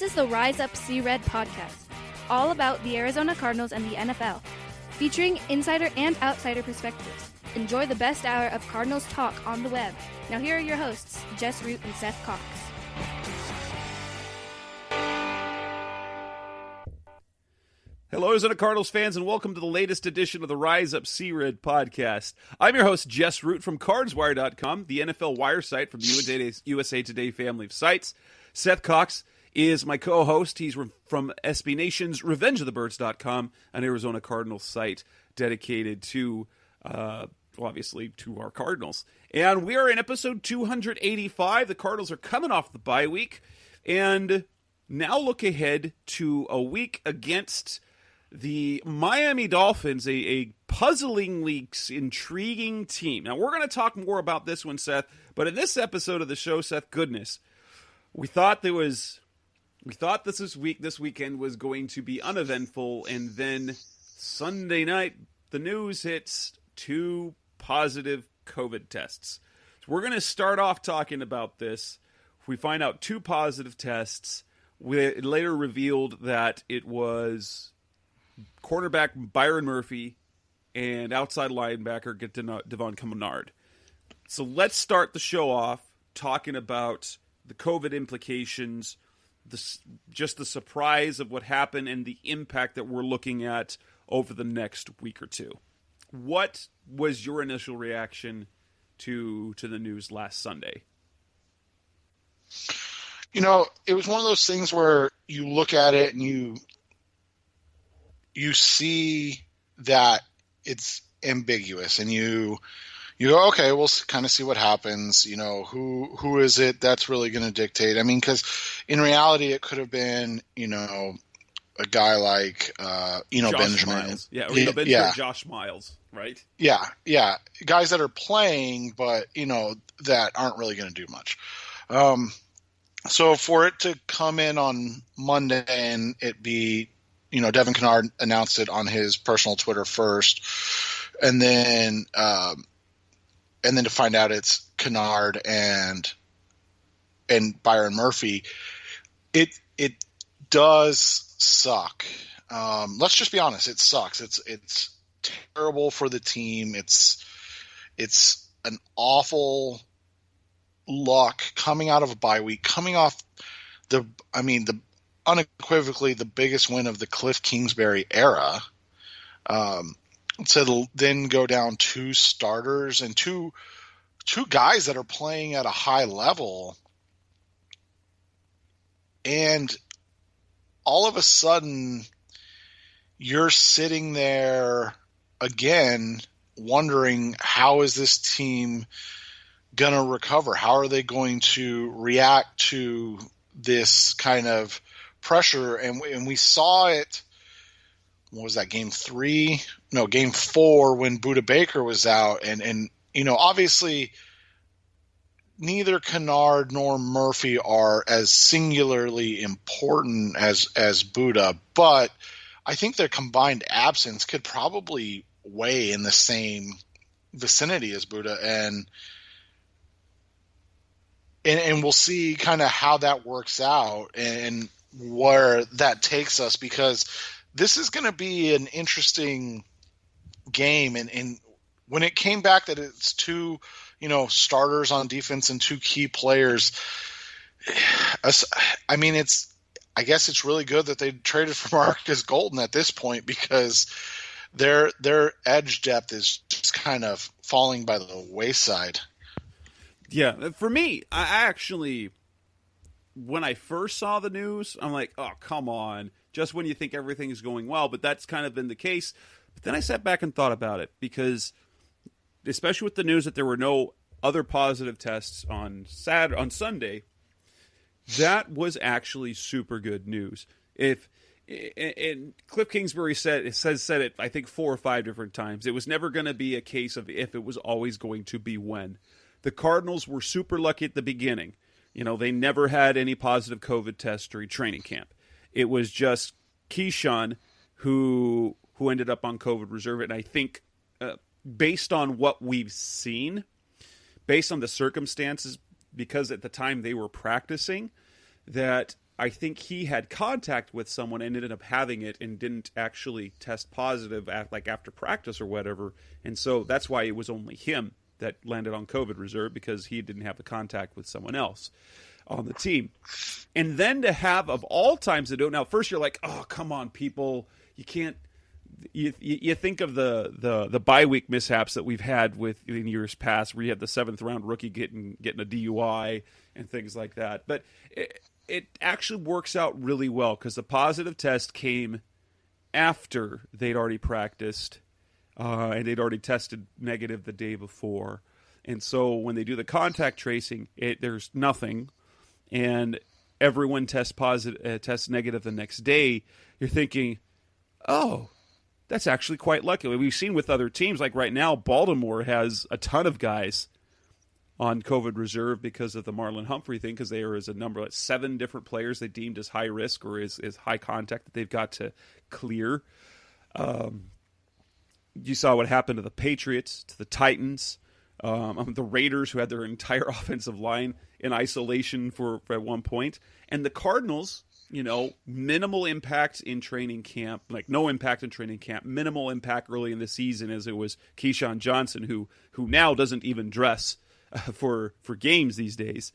is the Rise Up See Red podcast, all about the Arizona Cardinals and the NFL, featuring insider and outsider perspectives. Enjoy the best hour of Cardinals talk on the web. Now here are your hosts, Jess Root and Seth Cox. Hello, Arizona Cardinals fans, and welcome to the latest edition of the Rise Up See Red podcast. I'm your host, Jess Root from CardsWire.com, the NFL wire site from the USA Today family of sites. Seth Cox is my co-host. He's from SB Nation's RevengeOfTheBirds.com, an Arizona Cardinals site dedicated to, obviously, to our Cardinals. And we are in episode 285. The Cardinals are coming off the bye week, and now look ahead to a week against the Miami Dolphins, a puzzlingly intriguing team. Now, we're going to talk more about this one, Seth, but in this episode of the show, Seth, goodness, we thought this weekend was going to be uneventful, and then Sunday night, the news hits 2 positive COVID tests. So we're going to start off talking about this. We find out 2 positive tests. It later revealed that it was cornerback Byron Murphy and outside linebacker Devon Kennard. So let's start the show off talking about the COVID implications, just the surprise of what happened and the impact that we're looking at over the next week or two. What was your initial reaction to the news last Sunday? You know, it was one of those things where you look at it and you see that it's ambiguous, and you go, okay, we'll kind of see what happens. You know, who is it that's really going to dictate? I mean, because in reality, it could have been, you know, a guy like, Josh Benjamin. Miles. Yeah, Benjamin, yeah. Josh Miles, right? Yeah. Guys that are playing, but, you know, that aren't really going to do much. So for it to come in on Monday and it be, you know, Devon Kennard announced it on his personal Twitter first, and then to find out it's Kennard and Byron Murphy, it does suck. Let's just be honest, it sucks. It's terrible for the team. It's an awful luck coming out of a bye week, coming off the unequivocally the biggest win of the Cliff Kingsbury era. To then go down 2 starters and two guys that are playing at a high level, and all of a sudden you're sitting there again wondering, how is this team going to recover? How are they going to react to this kind of pressure? And we saw it. What was that, game 4 when Budda Baker was out, and you know, obviously neither Kennard nor Murphy are as singularly important as Budda, but I think their combined absence could probably weigh in the same vicinity as Budda, and we'll see kind of how that works out and where that takes us, because this is going to be an interesting game. And when it came back that it's 2, you know, starters on defense and 2 key players, I mean, I guess it's really good that they traded for Marcus Golden at this point, because their edge depth is just kind of falling by the wayside. Yeah, for me, I actually, when I first saw the news, I'm like, oh, come on. Just when you think everything is going well, but that's kind of been the case. But then I sat back and thought about it, because especially with the news that there were no other positive tests on Sunday, that was actually super good news. And Cliff Kingsbury said it, I think 4 or 5 different times. It was never going to be a case of if, it was always going to be when. The Cardinals were super lucky at the beginning. You know, they never had any positive COVID tests during training camp. It was just Keyshawn who ended up on COVID reserve. And I think based on what we've seen, based on the circumstances, because at the time they were practicing, that I think he had contact with someone and ended up having it and didn't actually test positive after practice or whatever. And so that's why it was only him that landed on COVID reserve, because he didn't have the contact with someone else on the team. And then to have, of all times to do it, now first you're like, oh, come on, people, you can't. You think of the bye week mishaps that we've had in years past, where you had the 7th round rookie getting a DUI and things like that. But it actually works out really well, because the positive test came after they'd already practiced, and they'd already tested negative the day before. And so when they do the contact tracing, there's nothing, and everyone tests negative the next day. You're thinking, oh, that's actually quite lucky. We've seen with other teams, like right now, Baltimore has a ton of guys on COVID reserve because of the Marlon Humphrey thing, because there is a number, like 7 different players they deemed as high risk or as high contact that they've got to clear. You saw what happened to the Patriots, to the Titans, the Raiders, who had their entire offensive line in isolation for at one point, and the Cardinals. Minimal impact in training camp, like no impact in training camp, minimal impact early in the season, as it was Keyshawn Johnson, who now doesn't even dress for games these days.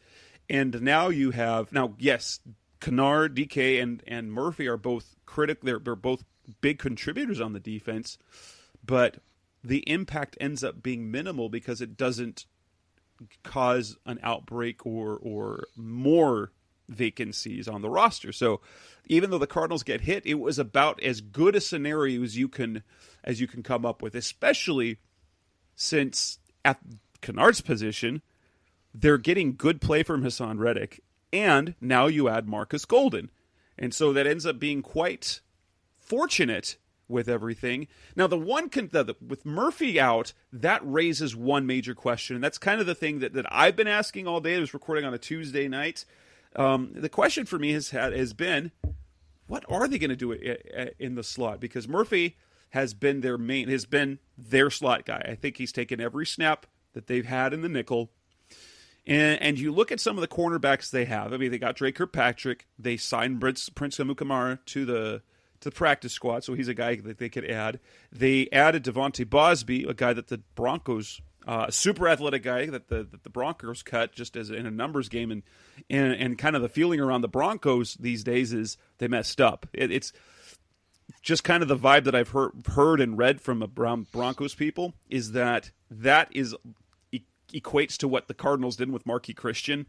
And now you have, yes, Kennard, DK, and Murphy are both critical. They're both big contributors on the defense, but the impact ends up being minimal because it doesn't cause an outbreak or more vacancies on the roster. So even though the Cardinals get hit, it was about as good a scenario as you can come up with, especially since at Kennard's position, they're getting good play from Hassan Reddick, and now you add Marcus Golden. And so that ends up being quite fortunate with everything. Now, with Murphy out, that raises one major question, and that's kind of the thing that I've been asking all day. I was recording on a Tuesday night. The question for me has been, what are they going to do in the slot? Because Murphy has been their slot guy. I think he's taken every snap that they've had in the nickel. And you look at some of the cornerbacks they have. I mean, they got Drake Kirkpatrick. They signed Prince Amukamara to the practice squad, so he's a guy that they could add. They added Devontae Bosby, a guy that the Broncos, a super athletic guy that the Broncos cut just as in a numbers game, and kind of the feeling around the Broncos these days is they messed up. It's just kind of the vibe that I've heard and read from Broncos people is that equates to what the Cardinals did with Marquis Christian,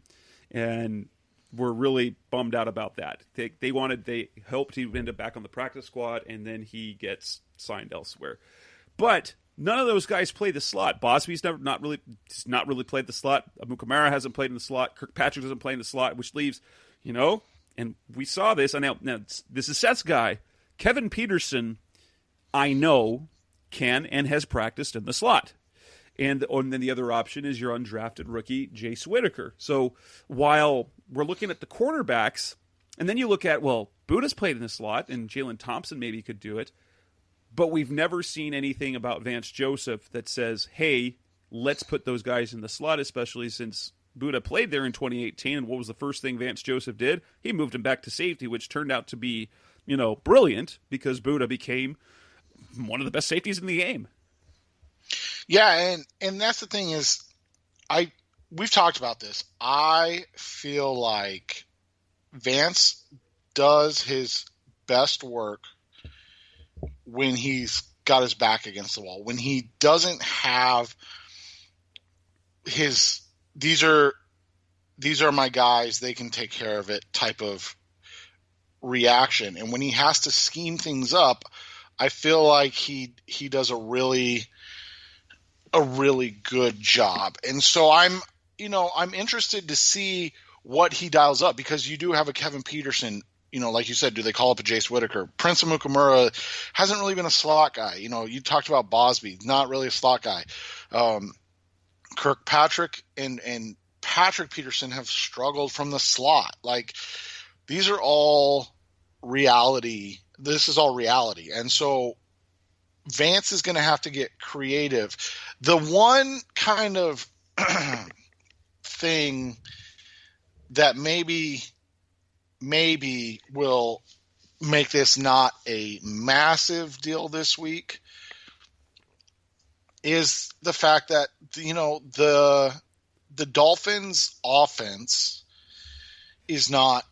and we're really bummed out about that. They hoped he would end up back on the practice squad, and then he gets signed elsewhere. But none of those guys play the slot. Bosby's not really played the slot. Amukamara hasn't played in the slot. Kirkpatrick doesn't play in the slot, which leaves, and we saw this. And now this is Seth's guy. Kevin Peterson, I know, can and has practiced in the slot. And then the other option is your undrafted rookie, Jace Whitaker. So while we're looking at the cornerbacks, and then you look at, Buddha's played in the slot, and Jalen Thompson maybe could do it, but we've never seen anything about Vance Joseph that says, hey, let's put those guys in the slot, especially since Buddha played there in 2018, and what was the first thing Vance Joseph did? He moved him back to safety, which turned out to be, brilliant, because Buddha became one of the best safeties in the game. Yeah, and that's the thing is, we've talked about this. I feel like Vance does his best work when he's got his back against the wall. When he doesn't have these are my guys, they can take care of it type of reaction. And when he has to scheme things up, I feel like he does a really good job. And so I'm interested to see what he dials up, because you do have a Kevin Peterson, like you said, do they call up a Jace Whitaker? Prince Amukamara hasn't really been a slot guy. You talked about Bosby, not really a slot guy. Kirkpatrick and Patrick Peterson have struggled from the slot. Like, these are all reality. This is all reality. And so Vance is going to have to get creative. The one kind of thing that maybe maybe will make this not a massive deal this week is the fact that, the Dolphins offense is not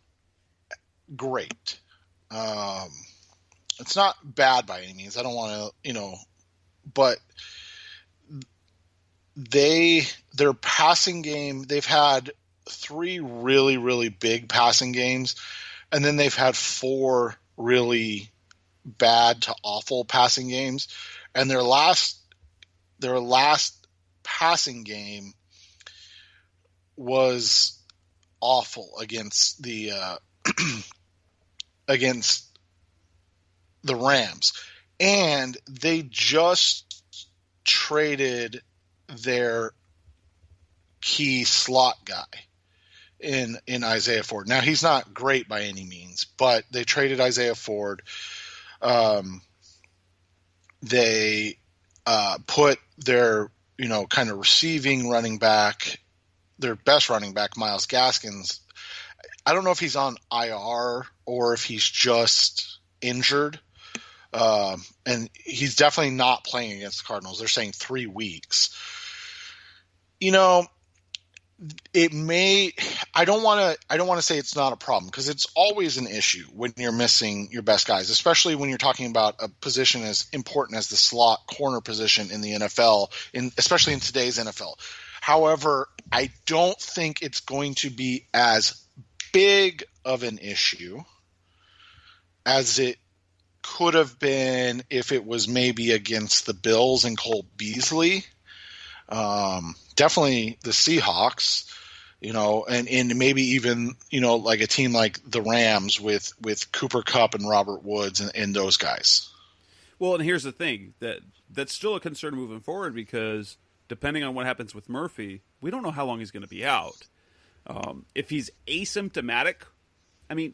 great. It's not bad by any means. I don't want to, but their passing game, they've had 3 really, really big passing games, and then they've had 4 really bad to awful passing games. And their last passing game was awful against the against the Rams. And they just traded their key slot guy in Isaiah Ford. Now, he's not great by any means, but they traded Isaiah Ford. They put their, kind of receiving running back, their best running back, Myles Gaskins. I don't know if he's on IR or if he's just injured. And he's definitely not playing against the Cardinals. They're saying 3 weeks. It may. I don't want to say it's not a problem, because it's always an issue when you're missing your best guys, especially when you're talking about a position as important as the slot corner position in the NFL, especially in today's NFL. However, I don't think it's going to be as big of an issue as it could have been if it was maybe against the Bills and Cole Beasley. Definitely the Seahawks, and maybe even, like a team like the Rams with Cooper Kupp and Robert Woods and those guys. Well, and here's the thing, that's still a concern moving forward, because depending on what happens with Murphy, we don't know how long he's going to be out. If he's asymptomatic,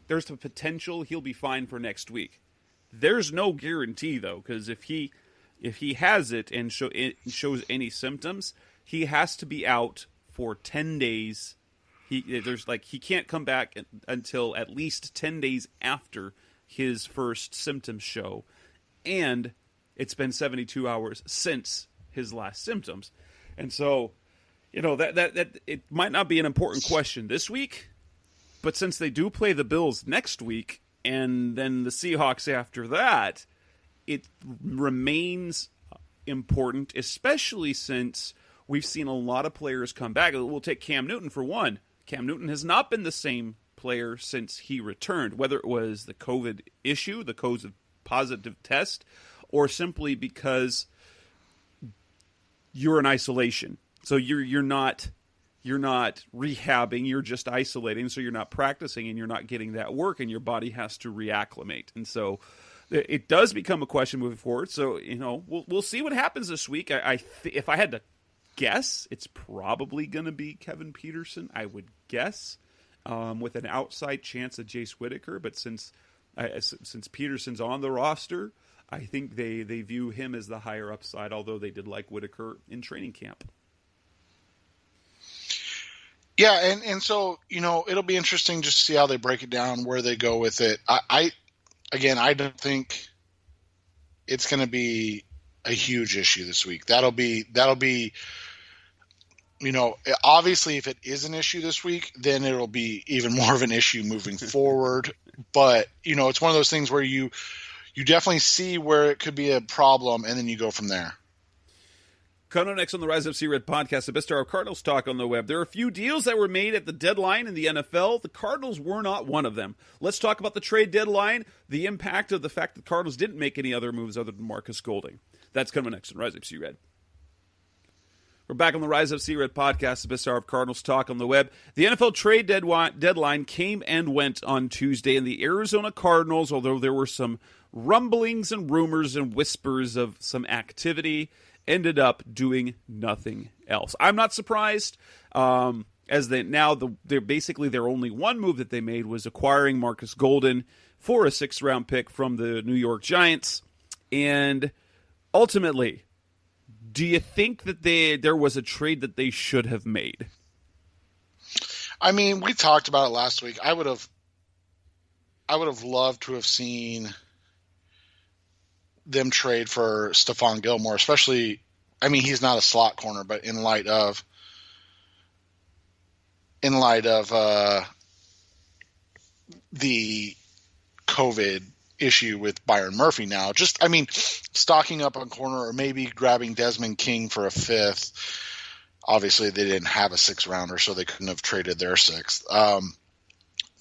there's the potential he'll be fine for next week. There's no guarantee, though, because if he has it and shows any symptoms, he has to be out for 10 days. He can't come back until at least 10 days after his first symptoms show, and it's been 72 hours since his last symptoms. And so, that it might not be an important question this week, but since they do play the Bills next week and then the Seahawks after that, it remains important, especially since we've seen a lot of players come back. We'll take Cam Newton for one. Cam Newton has not been the same player since he returned, whether it was the COVID issue, the COVID positive test, or simply because you're in isolation. So you're not rehabbing, you're just isolating, so you're not practicing and you're not getting that work, and your body has to reacclimate. And so it does become a question moving forward. So, we'll see what happens this week. If I had to guess, it's probably going to be Kevin Peterson, I would guess, with an outside chance of Jace Whitaker. But since Peterson's on the roster, I think they view him as the higher upside, although they did like Whitaker in training camp. Yeah, and so, it'll be interesting just to see how they break it down, where they go with it. I don't think it's going to be a huge issue this week. That'll be, obviously if it is an issue this week, then it'll be even more of an issue moving forward. But, it's one of those things where you definitely see where it could be a problem, and then you go from there. Coming up next on the Rise Up See Red podcast, the best hour of Cardinals talk on the web. There are a few deals that were made at the deadline in the NFL. The Cardinals were not one of them. Let's talk about the trade deadline, the impact of the fact that the Cardinals didn't make any other moves other than Marcus Golding. That's coming next on Rise Up See Red. We're back on the Rise Up See Red podcast, the best hour of Cardinals talk on the web. The NFL trade deadline came and went on Tuesday, and the Arizona Cardinals, although there were some rumblings and rumors and whispers of some activity, ended up doing nothing else. I'm not surprised, as they're basically their only one move that they made was acquiring Marcus Golden for a 6th-round pick from the New York Giants. And ultimately, do you think that there was a trade that they should have made? We talked about it last week. I would have I would have loved to have seen them trade for Stephon Gilmore, especially. I mean, he's not a slot corner, but in light of the COVID issue with Byron Murphy now, stocking up on corner or maybe grabbing Desmond King for a fifth. Obviously, they didn't have a 6th rounder, so they couldn't have traded their 6th.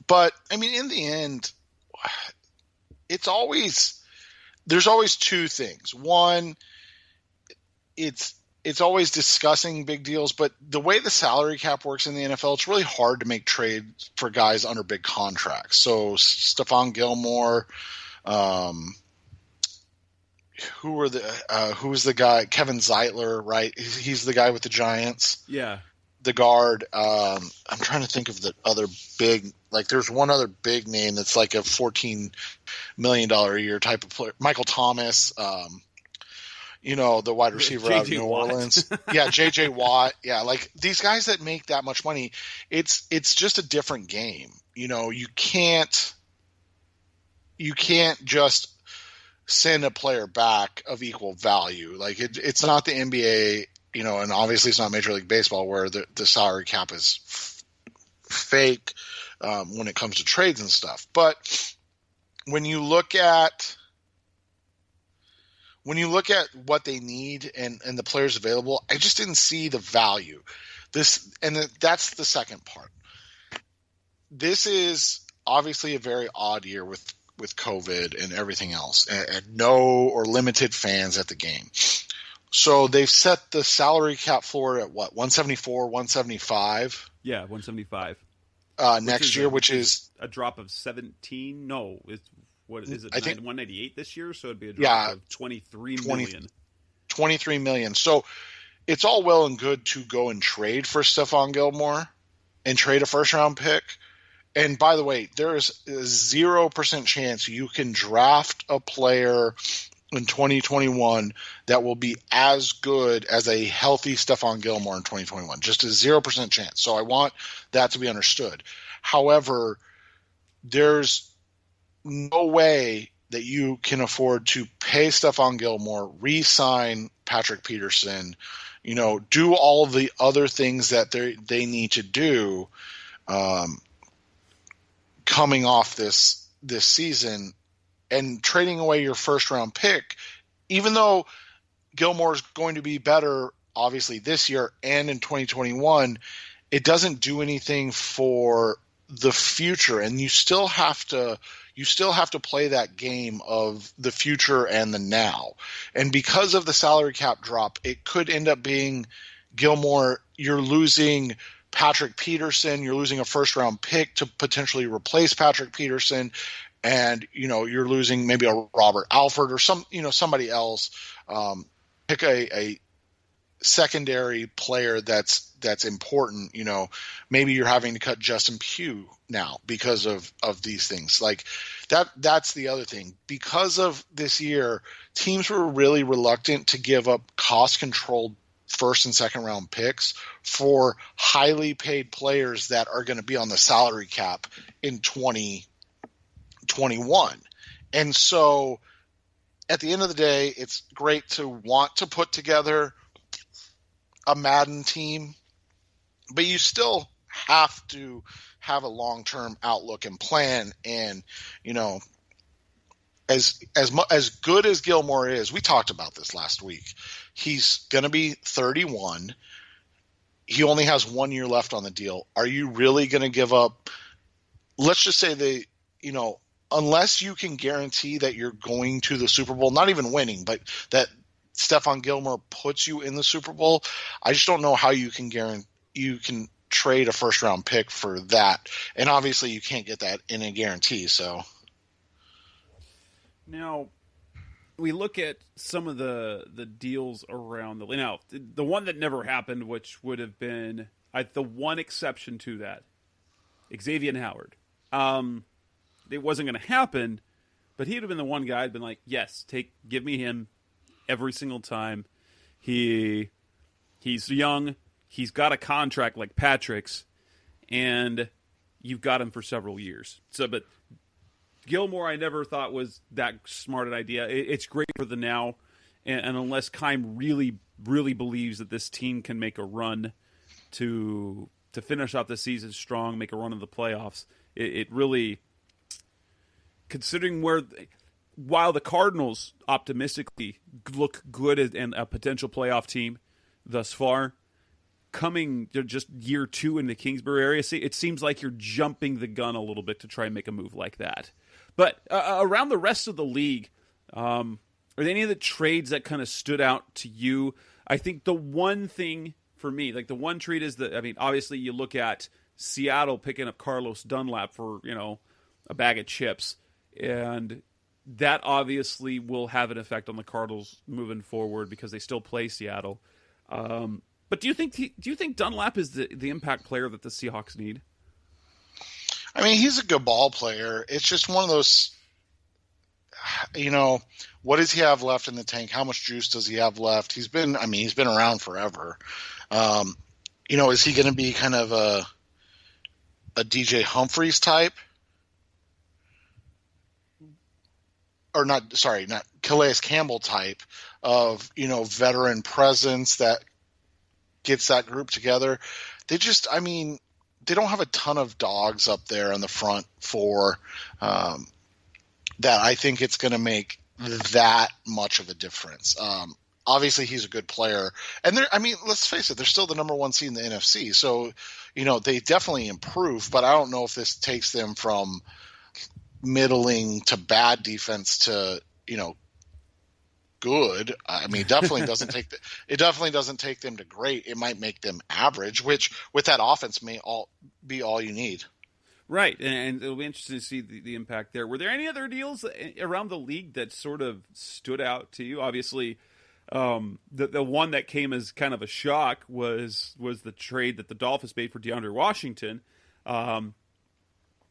But I mean, in the end, there's always two things. One, it's always discussing big deals, but the way the salary cap works in the NFL, it's really hard to make trades for guys under big contracts. So Stephon Gilmore, who's the guy? Kevin Zeitler, right? He's the guy with the Giants. Yeah. The guard. I'm trying to think of the other big, like there's one other big name that's like a $14 million a year type of player. Michael Thomas, the wide receiver out of New Orleans. Yeah, J.J. Watt. Yeah, like these guys that make that much money, it's just a different game. You can't just send a player back of equal value. Like it's not the NBA, and obviously it's not Major League Baseball where the salary cap is fake when it comes to trades and stuff. But when you look at what they need and the players available, I just didn't see the value. That's the second part. This is obviously a very odd year with COVID and everything else, and no or limited fans at the game. So they've set the salary cap floor at what, 174, 175? Yeah, 175. Next year, which is a drop of 17. No, what is it? I think 198 this year, so it'd be a drop of 23 million. 23 million. So it's all well and good to go and trade for Stephon Gilmore and trade a first round pick. And by the way, there is a 0% chance you can draft a player in 2021 that will be as good as a healthy Stephon Gilmore in 2021. Just a 0% chance. So I want that to be understood. However, there's no way that you can afford to pay Stephon Gilmore, re-sign Patrick Peterson, do all the other things that they need to do coming off this season, and trading away your first round pick, even though Gilmore's going to be better obviously this year and in 2021, it doesn't do anything for the future. And you still have to play that game of the future and the now. And because of the salary cap drop, it could end up being Gilmore, you're losing Patrick Peterson, you're losing a first round pick to potentially replace Patrick Peterson, and you're losing maybe a Robert Alford or somebody else. Pick a secondary player that's important. Maybe you're having to cut Justin Pugh now because of these things. Like that's the other thing. Because of this year, teams were really reluctant to give up cost controlled first and second round picks for highly paid players that are going to be on the salary cap in 2021. And so at the end of the day, it's great to want to put together a Madden team, but you still have to have a long-term outlook and plan. And, as good as Gilmore is, we talked about this last week. He's going to be 31. He only has 1 year left on the deal. Are you really going to give up? Let's just say unless you can guarantee that you're going to the Super Bowl, not even winning, but that Stephon Gilmore puts you in the Super Bowl, I just don't know how you can trade a first round pick for that. And obviously you can't get that in a guarantee. So now we look at some of the deals around the one that never happened, which would have been the one exception to that, Xavier Howard. It wasn't going to happen, but he'd have been the one guy who'd been like, yes, give me him every single time. He's young. He's got a contract like Patrick's, and you've got him for several years. So, but Gilmore I never thought was that smart an idea. It's great for the now, and unless Keim really, really believes that this team can make a run to finish off the season strong, make a run in the playoffs, it really, considering while the Cardinals optimistically look good and a potential playoff team thus far, coming just year 2 in the Kingsbury area, it seems like you're jumping the gun a little bit to try and make a move like that. But around the rest of the league, are there any of the trades that kind of stood out to you? I think the one thing for me, like the one trade is that, I mean, obviously you look at Seattle picking up Carlos Dunlap for, a bag of chips, and that obviously will have an effect on the Cardinals moving forward because they still play Seattle. But do you think Dunlap is the impact player that the Seahawks need? I mean, he's a good ball player. It's just one of those, what does he have left in the tank? How much juice does he have left? He's been around forever. Is he going to be kind of a DJ Humphries type? Or not Calais Campbell type of, veteran presence that gets that group together. They don't have a ton of dogs up there in the front four that I think it's going to make that much of a difference. Obviously, he's a good player. And let's face it, they're still the number 1 seed in the NFC. So, they definitely improve, but I don't know if this takes them from middling to bad defense to, good. I mean, it definitely doesn't take them to great. It might make them average, which with that offense may be all you need. Right, and it'll be interesting to see the impact there. Were there any other deals around the league that sort of stood out to you? Obviously, the one that came as kind of a shock was the trade that the Dolphins made for DeAndre Washington, and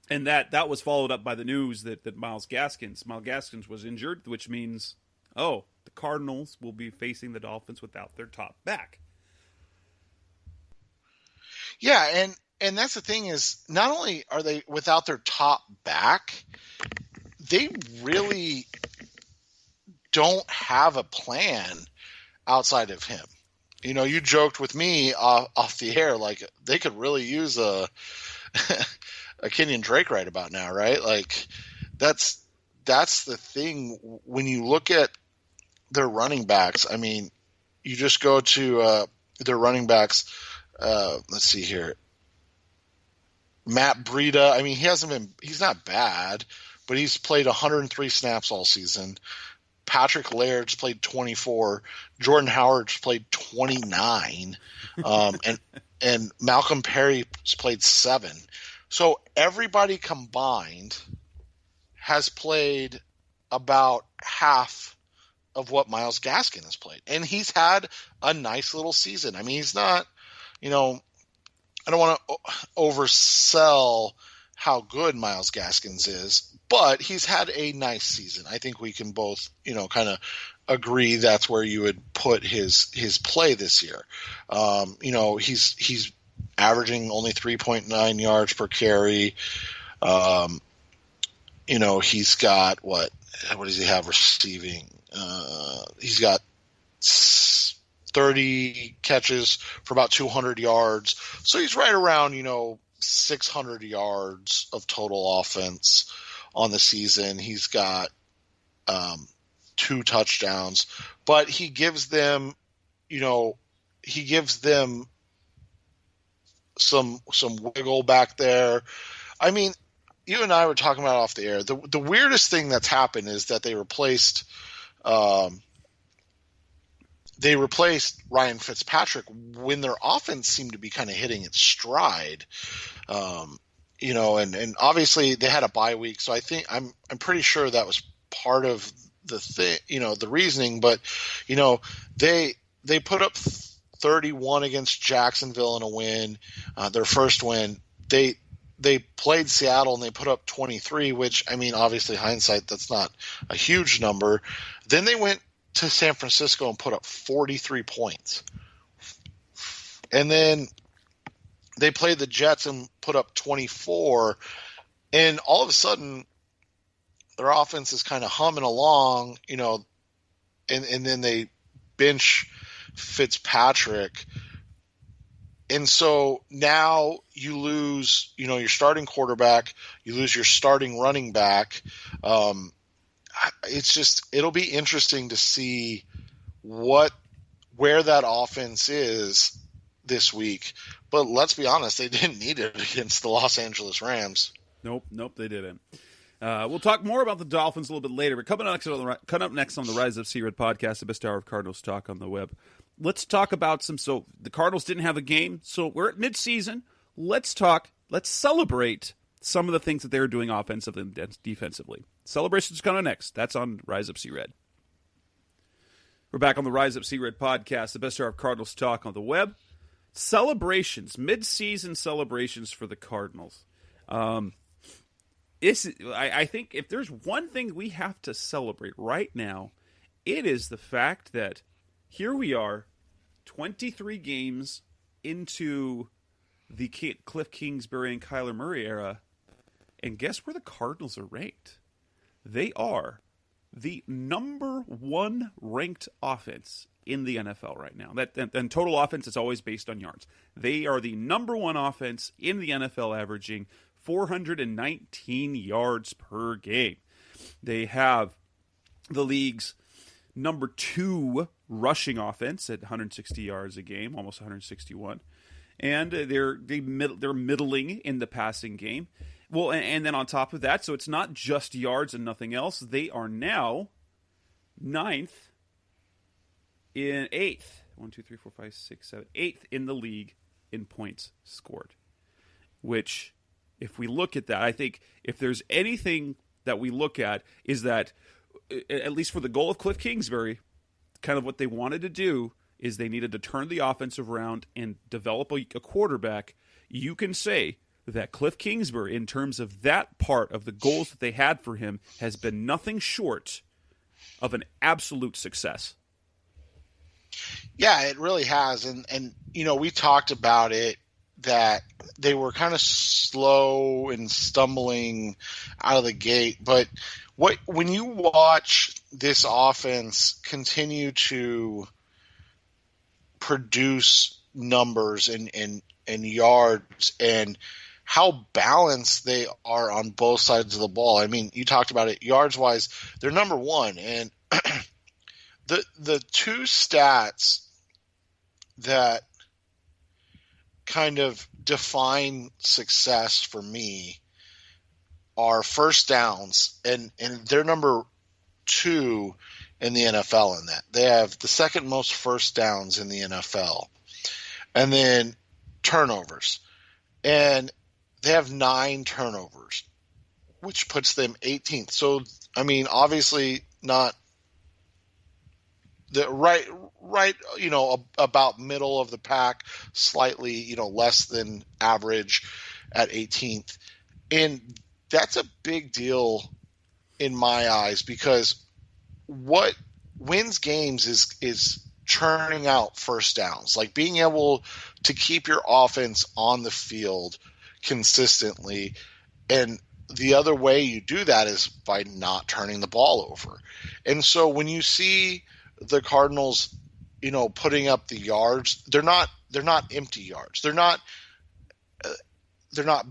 that was followed up by the news that Miles Gaskins was injured, which means, the Cardinals will be facing the Dolphins without their top back. Yeah, and that's the thing is, not only are they without their top back, they really don't have a plan outside of him. You joked with me off the air, like they could really use a Kenyon Drake right about now, right? Like that's the thing. When you look at their running backs, I mean, you just go to their running backs. Let's see here. Matt Breida, I mean, he's not bad, but he's played 103 snaps all season. Patrick Laird's played 24. Jordan Howard's played 29. And Malcolm Perry's played 7. So everybody combined has played about half of what Myles Gaskin has played. And he's had a nice little season. I mean, he's not, I don't want to oversell how good Myles Gaskins is, but he's had a nice season. I think we can both, kind of agree that's where you would put his play this year. He's averaging only 3.9 yards per carry. He's got what does he have receiving? He's got 30 catches for about 200 yards. So he's right around, 600 yards of total offense on the season. He's got 2 touchdowns, but he gives them some wiggle back there. I mean, you and I were talking about off the air. The weirdest thing that's happened is that they replaced Ryan Fitzpatrick when their offense seemed to be kind of hitting its stride. And obviously they had a bye week, so I think I'm pretty sure that was part of the thing, the reasoning. But they put up 31 against Jacksonville in a win, their first win. They played Seattle and they put up 23, which, I mean, obviously hindsight, that's not a huge number. Then they went to San Francisco and put up 43 points. And then they played the Jets and put up 24. And all of a sudden, their offense is kind of humming along, and then they bench Fitzpatrick. And so now you lose, your starting quarterback, you lose your starting running back. It'll be interesting to see where that offense is this week. But let's be honest, they didn't need it against the Los Angeles Rams. Nope, they didn't. We'll talk more about the Dolphins a little bit later, but coming up next on the Rise of Sea Red podcast, the best hour of Cardinals talk on the web. Let's talk about so the Cardinals didn't have a game, so we're at midseason. Let's celebrate some of the things that they were doing offensively and defensively. Celebrations coming next. That's on Rise Up Sea Red. We're back on the Rise Up Sea Red podcast, the best hour of Cardinals talk on the web. Celebrations, mid-season celebrations for the Cardinals. I think if there's one thing we have to celebrate right now, it is the fact that here we are, 23 games into the Cliff Kingsbury and Kyler Murray era, and guess where the Cardinals are ranked? They are the number one ranked offense in the NFL right now. And total offense is always based on yards. They are the number one offense in the NFL, averaging 419 yards per game. They have the league's number 2 rushing offense at 160 yards a game, almost 161. And they're middling in the passing game. Well, and then on top of that, so it's not just yards and nothing else. They are now 9th in 8th. 1, 2, 3, 4, 5, 6, 7, 8th in the league in points scored. Which, if we look at that, I think if there's anything that we look at is that, at least for the goal of Cliff Kingsbury, kind of what they wanted to do is they needed to turn the offensive around and develop a quarterback. You can say that Cliff Kingsbury, in terms of that part of the goals that they had for him, has been nothing short of an absolute success. Yeah, it really has. And we talked about it, that they were kind of slow and stumbling out of the gate. But when you watch this offense continue to produce numbers and yards and how balanced they are on both sides of the ball. I mean, you talked about it, yards wise, they're number one. And the two stats that kind of define success for me are first downs, and they're number 2 in the NFL in that. They have the second most first downs in the NFL. And then turnovers. And they have 9 turnovers, which puts them 18th. So, I mean, obviously not the right, about middle of the pack, slightly, less than average at 18th. And that's a big deal in my eyes, because what wins games is churning out first downs, like being able to keep your offense on the field consistently. And the other way you do that is by not turning the ball over. And so when you see the Cardinals, putting up the yards, they're not empty yards. They're not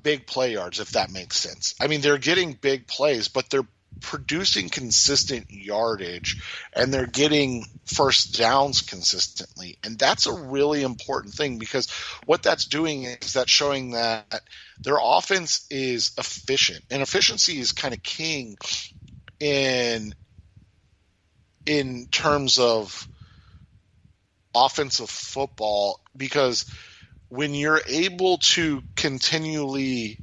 big play yards, if that makes sense. I mean, they're getting big plays, but they're producing consistent yardage, and they're getting first downs consistently. And that's a really important thing, because what that's doing is that's showing that their offense is efficient, and efficiency is kind of king in terms of offensive football, because when you're able to continually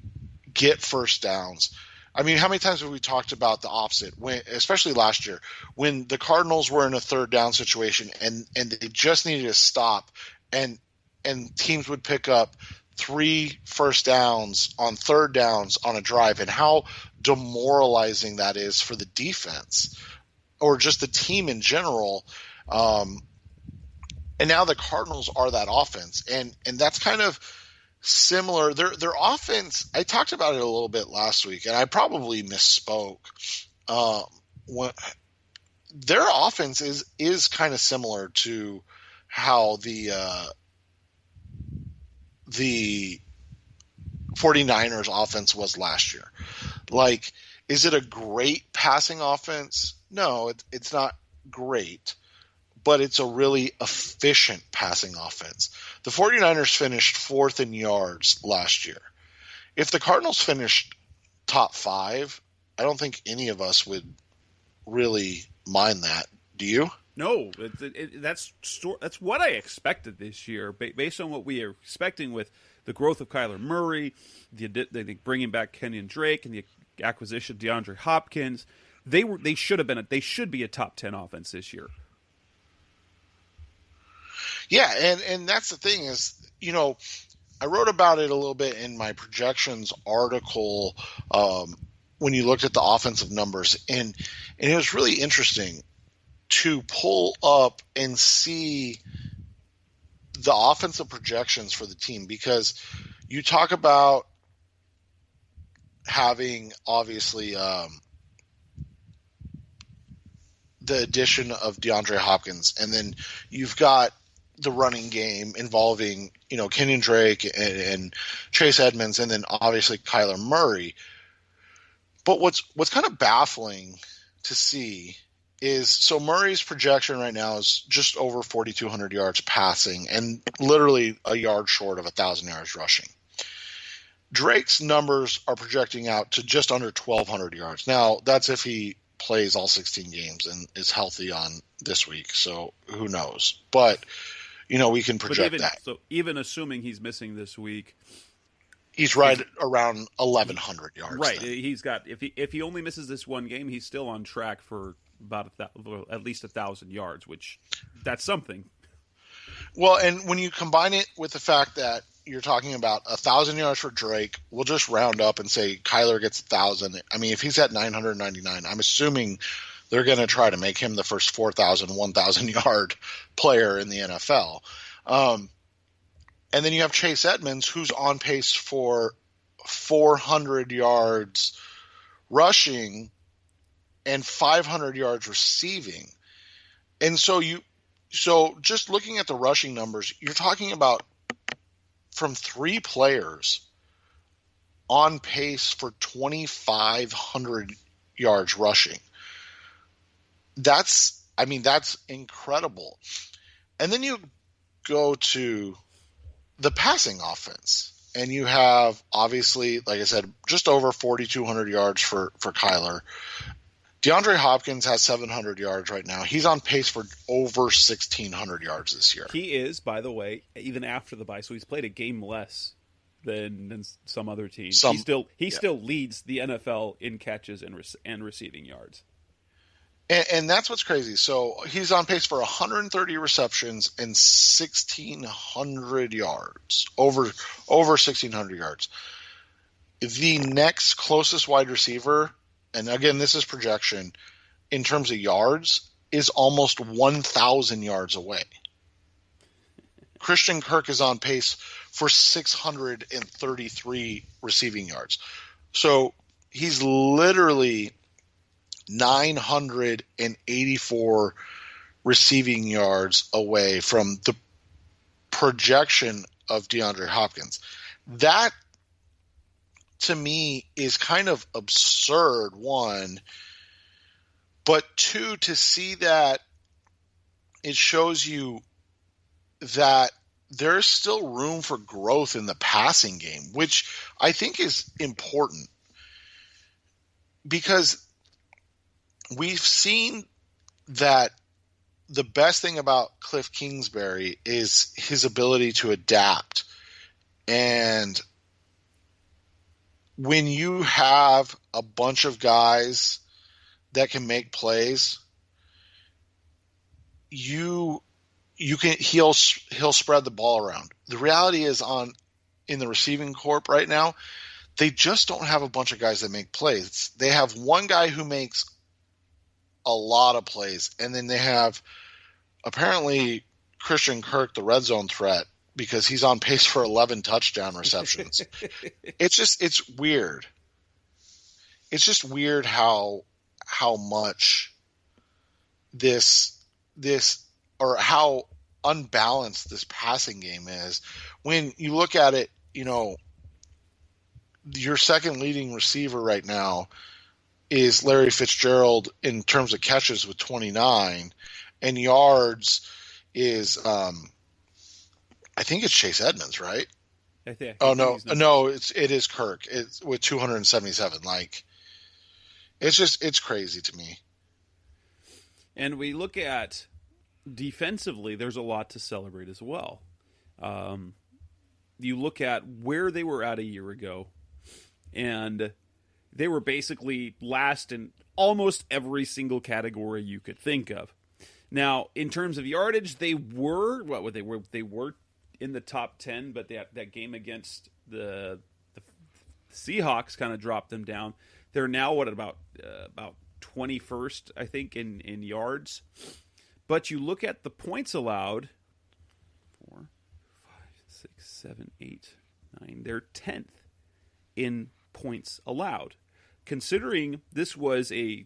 get first downs, I mean, how many times have we talked about the opposite, when, especially last year, when the Cardinals were in a third down situation and they just needed to stop, and teams would pick up 3 first downs on third downs on a drive, and how demoralizing that is for the defense or just the team in general. And now the Cardinals are that offense, and that's kind of similar. Their offense, I talked about it a little bit last week, and I probably misspoke when their offense is kind of similar to how the 49ers offense was last year. Like, is it a great passing offense? No, it's not great, but it's a really efficient passing offense. The 49ers finished 4th in yards last year. If the Cardinals finished top 5, I don't think any of us would really mind that. Do you? No, that's what I expected this year, based on what we are expecting with the growth of Kyler Murray, the bringing back Kenyon Drake, and the acquisition of DeAndre Hopkins. They should be a top 10 offense this year. Yeah, and that's the thing is, I wrote about it a little bit in my projections article when you looked at the offensive numbers, and it was really interesting to pull up and see the offensive projections for the team, because you talk about having obviously the addition of DeAndre Hopkins, and then you've got the running game involving, Kenyon Drake and Chase Edmonds, and then obviously Kyler Murray. But what's kind of baffling to see is, so Murray's projection right now is just over 4,200 yards passing and literally a yard short of 1,000 yards rushing. Drake's numbers are projecting out to just under 1,200 yards. Now, that's if he plays all 16 games and is healthy on this week, so who knows. But, we can project that. So even assuming he's missing this week, he's right around 1,100 yards. Right. Then. He's got, if he only misses this one game, he's still on track for about at least 1,000 yards, which that's something. Well, and when you combine it with the fact that you're talking about 1,000 yards for Drake, we'll just round up and say Kyler gets 1,000. I mean, if he's at 999, I'm assuming they're going to try to make him the first 4,000, 1,000 yard player in the NFL. And then you have Chase Edmonds, who's on pace for 400 yards rushing and 500 yards receiving. And so just looking at the rushing numbers, you're talking about from 3 players on pace for 2,500 yards rushing. That's incredible. And then you go to the passing offense, and you have, obviously, like I said, just over 4,200 yards for Kyler. DeAndre Hopkins has 700 yards right now. He's on pace for over 1,600 yards this year. He is, by the way, even after the bye, so he's played a game less than some other teams. He still leads the NFL in catches and receiving yards. And that's what's crazy. So he's on pace for 130 receptions and 1,600 yards, over 1,600 yards. The next closest wide receiver, and again, this is projection, in terms of yards, is almost 1,000 yards away. Christian Kirk is on pace for 633 receiving yards. So he's literally 984 receiving yards away from the projection of DeAndre Hopkins. That, to me, is kind of absurd, one. But two, to see that it shows you that there's still room for growth in the passing game, which I think is important. Because we've seen that the best thing about Cliff Kingsbury is his ability to adapt. And when you have a bunch of guys that can make plays, he'll spread the ball around. The reality is in the receiving corp right now, they just don't have a bunch of guys that make plays. They have one guy who makes a lot of plays, and then they have apparently Christian Kirk, the red zone threat, because he's on pace for 11 touchdown receptions. It's weird. It's just weird how how much this or how unbalanced this passing game is. When you look at it, your second leading receiver right now is Larry Fitzgerald in terms of catches with 29, and yards is I think it's Chase Edmonds, right? No, it is Kirk. It's with 277. Like, it's crazy to me. And we look at defensively, there's a lot to celebrate as well. You look at where they were at a year ago, and they were basically last in almost every single category you could think of. Now, in terms of yardage, they were They were in the top 10, but that game against the Seahawks kind of dropped them down. They're now about 21st, I think, in yards. But you look at the points allowed, 4, 5, 6, 7, 8, 9. They're 10th in points allowed. Considering this was a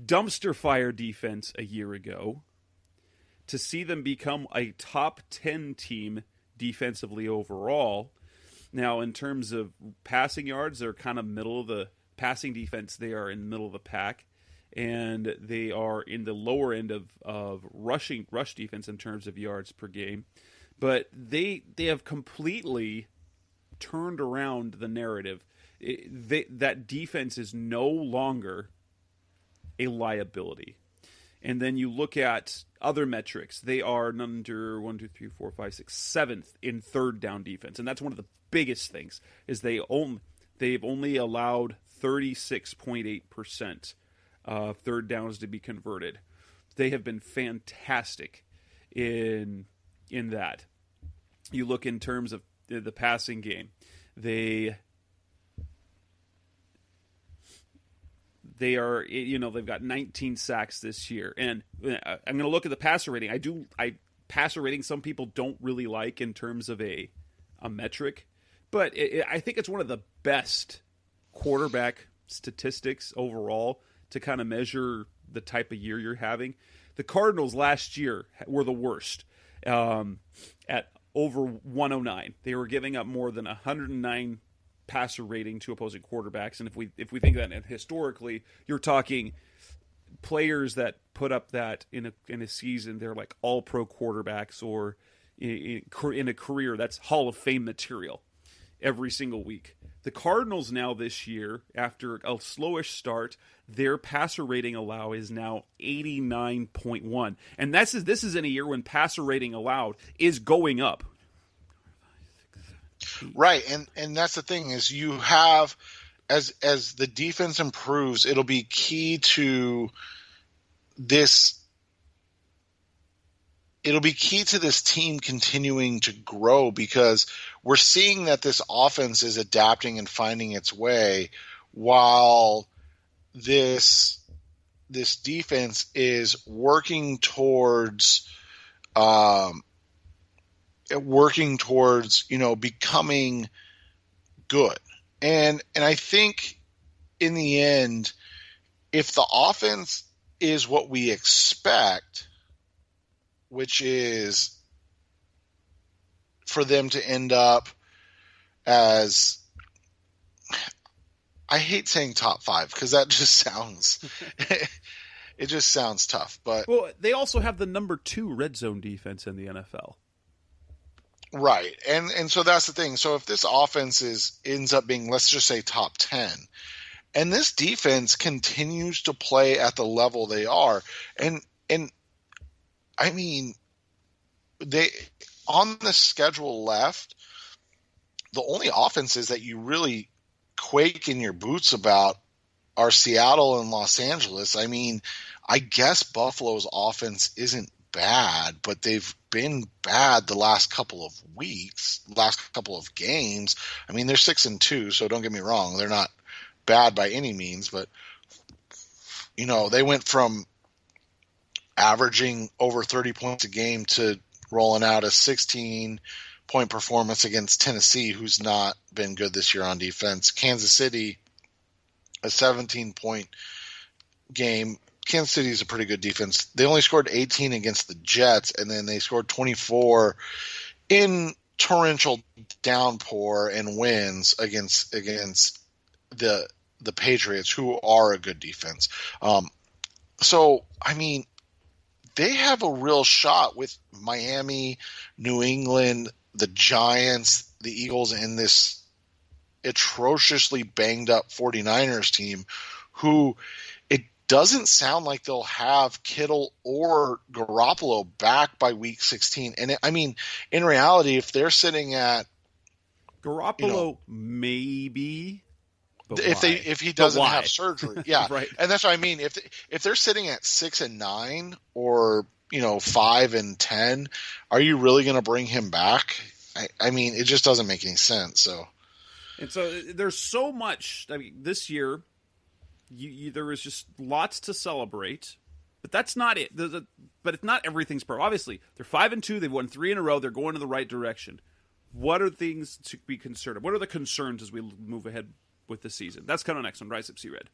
dumpster fire defense a year ago, to see them become a top 10 team defensively overall. Now, in terms of passing yards, they're kind of middle of the passing defense. They are in the middle of the pack, and they are in the lower end of rush defense in terms of yards per game. But they have completely turned around the narrative. That defense is no longer a liability. And then you look at other metrics. They are under 7th in third down defense. And that's one of the biggest things, is they've only allowed 36.8% of third downs to be converted. They have been fantastic in that. You look in terms of the passing game. They are, they've got 19 sacks this year. And I'm going to look at the passer rating. Passer rating some people don't really like in terms of a metric, but I think it's one of the best quarterback statistics overall to kind of measure the type of year you're having. The Cardinals last year were the worst at over 109. They were giving up more than 109 passer rating to opposing quarterbacks, and if we think that historically, you're talking players that put up that in a season, they're like all pro quarterbacks, or in a career that's Hall of Fame material every single week. The Cardinals now this year, after a slowish start, their passer rating allow is now 89.1, and this is in a year when passer rating allowed is going up. Right, and that's the thing, is you have, as the defense improves, it'll be key to this. It'll be key to this team continuing to grow, because we're seeing that this offense is adapting and finding its way, while this defense is working towards becoming good. And I think in the end, if the offense is what we expect, which is for them to end up as, I hate saying top 5 because that just sounds it just sounds tough. But they also have the number 2 red zone defense in the NFL. Right. And so that's the thing. So if this offense ends up being, let's just say, top 10, and this defense continues to play at the level they are, and I mean, they on the schedule left, the only offenses that you really quake in your boots about are Seattle and Los Angeles. I mean, I guess Buffalo's offense isn't bad, but they've been bad the last couple of weeks, last couple of games. I mean, they're 6-2, so don't get me wrong, they're not bad by any means, but they went from averaging over 30 points a game to rolling out a 16-point performance against Tennessee, who's not been good this year on defense. Kansas City a 17-point game. Kansas City is a pretty good defense. They only scored 18 against the Jets, and then they scored 24 in torrential downpour and wins against the Patriots, who are a good defense. So, I mean, they have a real shot with Miami, New England, the Giants, the Eagles, and this atrociously banged up 49ers team who it doesn't sound like they'll have Kittle or Garoppolo back by week 16. And I mean, in reality, if they're sitting at Garoppolo, maybe. If he doesn't have surgery, yeah, right. And that's what I mean. If they're sitting at 6-9 or 5-10, are you really going to bring him back? I mean, it just doesn't make any sense. So there's so much. I mean, this year, there was just lots to celebrate, but that's not it. But it's not everything's perfect. Obviously, they're 5-2. They've won 3 in a row. They're going in the right direction. What are things to be concerned of? What are the concerns as we move ahead with the season? That's kind of next on Rise Up Sea Red.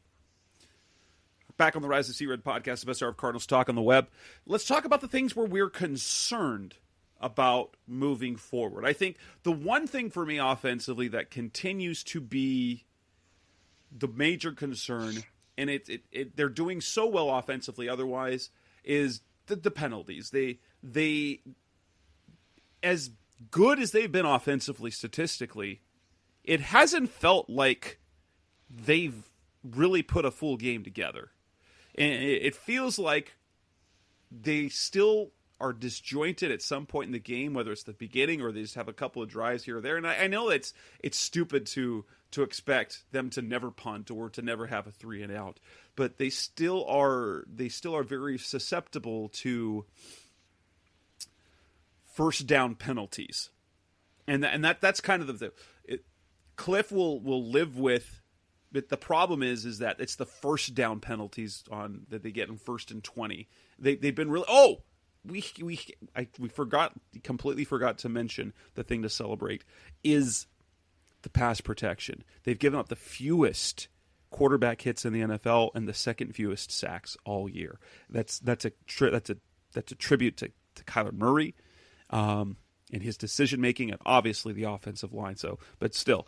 Back on the Rise Up Sea Red podcast, the best hour of Cardinals talk on the web. Let's talk about the things where we're concerned about moving forward. I think the one thing for me offensively that continues to be the major concern, and they're doing so well offensively otherwise, is the penalties. They as good as they've been offensively statistically, it hasn't felt like they've really put a full game together. And it feels like they still are disjointed at some point in the game, whether it's the beginning or they just have a couple of drives here or there. And I know it's stupid to expect them to never punt or to never have a 3-and-out, but they still are very susceptible to first down penalties. And that's kind of Cliff will live with. But the problem is that it's the first down penalties that they get in 1st and 20. They've been really. Oh, we completely forgot to mention the thing to celebrate is the pass protection. They've given up the fewest quarterback hits in the NFL and the second fewest sacks all year. That's a tribute to Kyler Murray. In his decision making, and obviously the offensive line. But still,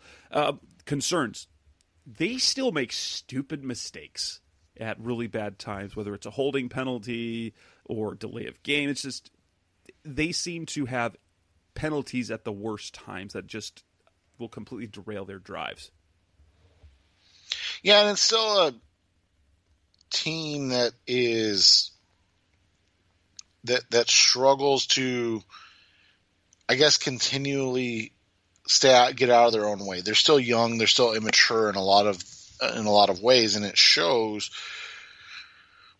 concerns. They still make stupid mistakes at really bad times, whether it's a holding penalty or delay of game. It's just they seem to have penalties at the worst times that just will completely derail their drives. Yeah, and it's still a team that struggles to, I guess, continually get out of their own way. They're still young. They're still immature in a lot of ways, and it shows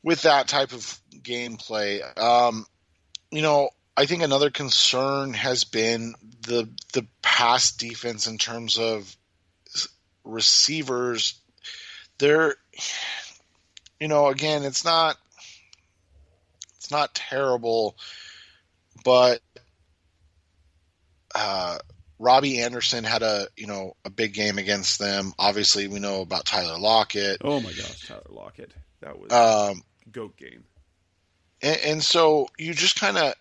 with that type of gameplay. I think another concern has been the pass defense in terms of receivers. They're, again, it's not terrible, but Robbie Anderson had a big game against them. Obviously, we know about Tyler Lockett. Oh my gosh, Tyler Lockett. That was a GOAT game. And so you just kind of,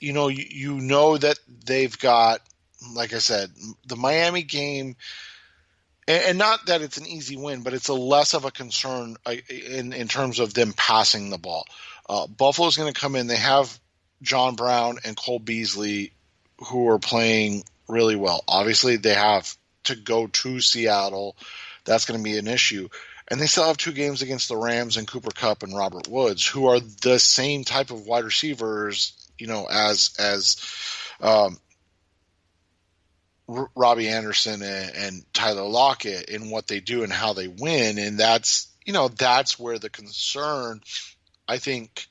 you know that they've got, like I said, the Miami game, and not that it's an easy win, but it's a less of a concern in terms of them passing the ball. Buffalo's going to come in. They have John Brown and Cole Beasley, who are playing really well. Obviously, they have to go to Seattle. That's going to be an issue. And they still have 2 games against the Rams and Cooper Kupp and Robert Woods, who are the same type of wide receivers, as Robbie Anderson and Tyler Lockett in what they do and how they win. And that's where the concern, I think,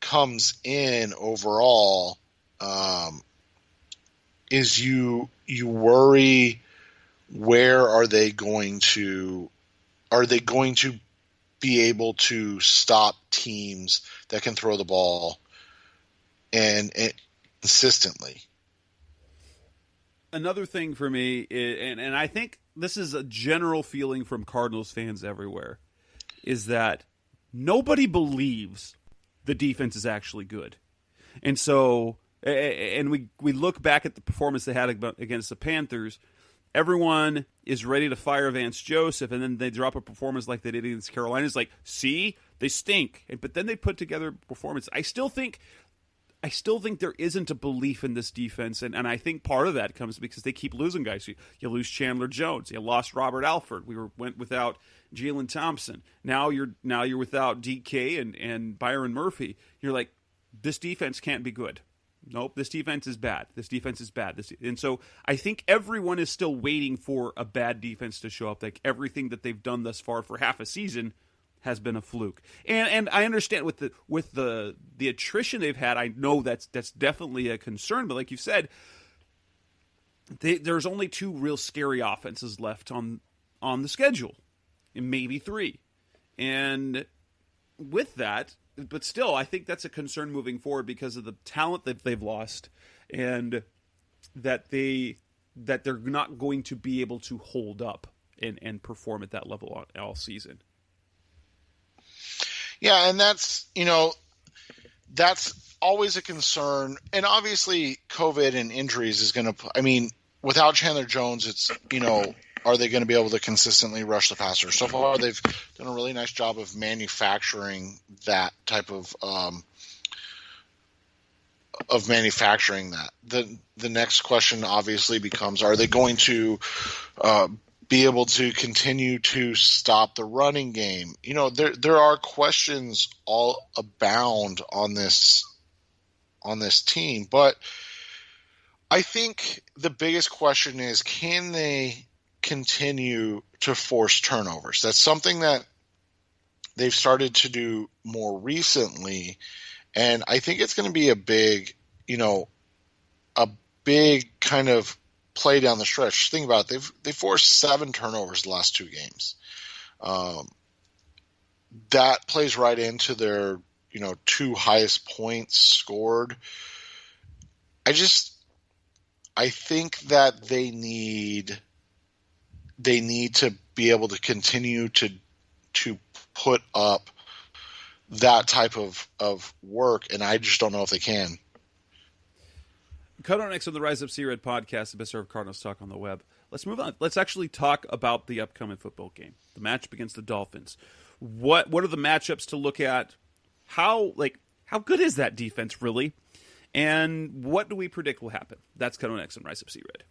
comes in overall. Is you worry, where are they going to be able to stop teams that can throw the ball and consistently? Another thing for me is, and I think this is a general feeling from Cardinals fans everywhere, is that nobody believes the defense is actually good. And so, and we look back at the performance they had against the Panthers. Everyone is ready to fire Vance Joseph, and then they drop a performance like they did against Carolina. It's like, see, they stink. But then they put together a performance. I still think there isn't a belief in this defense, and I think part of that comes because they keep losing guys. You lose Chandler Jones. You lost Robert Alford. Went without Jalen Thompson. Now you're without DK and Byron Murphy. You're like, this defense can't be good. Nope, this defense is bad. This defense is bad. And so I think everyone is still waiting for a bad defense to show up. Like everything that they've done thus far for half a season has been a fluke. And I understand with the attrition they've had, I know that's definitely a concern. But like you said, there's only 2 real scary offenses left on the schedule, and maybe 3. And with that, but still, I think that's a concern moving forward because of the talent that they've lost, and that they're not going to be able to hold up and perform at that level all season. Yeah, and that's always a concern. And obviously, COVID and injuries is going to. I mean, without Chandler Jones, it's are they going to be able to consistently rush the passer? So far, they've done a really nice job of manufacturing that type of manufacturing that. The next question obviously becomes: are they going to be able to continue to stop the running game? There are questions all abound on this team, but I think the biggest question is, can they continue to force turnovers? That's something that they've started to do more recently, and I think it's going to be a big kind of play down the stretch. Think about it. They forced 7 turnovers the last 2 games. That plays right into their 2 highest points scored. I think that they need to be able to continue to put up that type of work, and I just don't know if they can. Cut on next on the Rise Up Sea Red podcast, the best served Cardinals talk on the web. Let's move on. Let's actually talk about the upcoming football game, the matchup against the Dolphins. What are the matchups to look at? How good is that defense really? And what do we predict will happen? That's Cut on next on Rise Up Sea Red.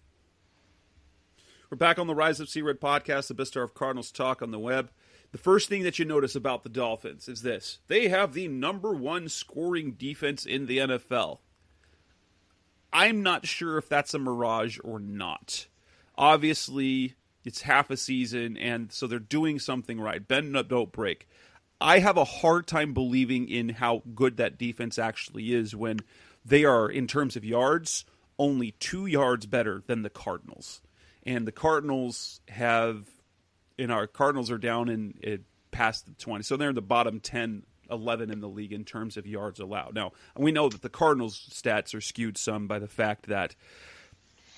We're back on the Rise Up Sea Red podcast, the best of Cardinals talk on the web. The first thing that you notice about the Dolphins is this: they have the number 1 scoring defense in the NFL. I'm not sure if that's a mirage or not. Obviously, it's half a season, and so they're doing something right. Bend, don't break. I have a hard time believing in how good that defense actually is when they are, in terms of yards, only 2 yards better than the Cardinals. And the Cardinals are down in past the 20. So they're in the bottom 10, 11 in the league in terms of yards allowed. Now, we know that the Cardinals' stats are skewed some by the fact that